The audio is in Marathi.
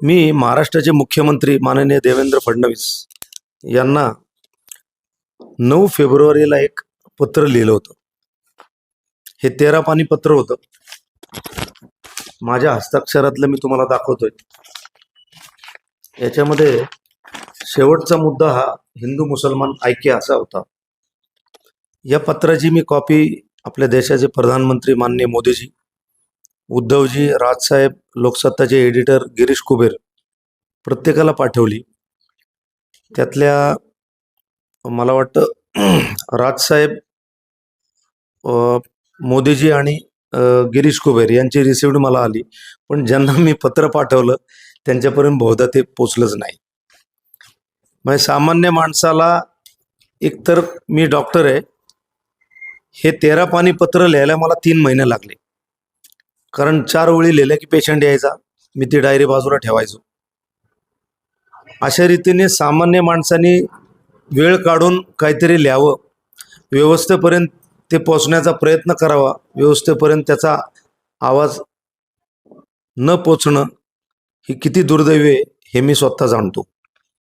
मी महाराष्ट्राचे मुख्यमंत्री माननीय देवेंद्र फडणवीस यांना 9 फेब्रुवारीला एक पत्र लिहिलं होतं. हे 13 पानी पत्र होतं. माझ्या हस्ताक्षरातलं मी तुम्हाला दाखवतोय. याच्यामध्ये शेवटचा मुद्दा हा हिंदू मुसलमान ऐक्य असा होता. या पत्राची मी कॉपी आपल्या देशाचे प्रधानमंत्री माननीय मोदीजी, उद्धवजी, राजसाहेब, लोकसत्ताचे एडिटर गिरीश कुबेर प्रत्येकाला पाठवली. त्यातल्या मला वाटतं राजसाहेब, मोदीजी आणि गिरीश कुबेर यांची रिसिव्ड मला आली, पण ज्यांना मी पत्र पाठवलं त्यांच्यापर्यंत बहुधा ते पोचलंच नाही. म्हणजे सामान्य माणसाला, एकतर मी डॉक्टर आहे, हे 13 पानी पत्र लिहायला मला 3 महिने लागले. कारण 4 ओळी लिहिल्या की पेशंट यायचा, मी ती डायरी बाजूला ठेवायचो. अशा रीतीने सामान्य माणसाने वेळ काढून काहीतरी लिहावं, व्यवस्थेपर्यंत ते पोचण्याचा प्रयत्न करावा. व्यवस्थेपर्यंत त्याचा आवाज न पोचणं ही किती दुर्दैवी आहे हे मी स्वतः जाणतो.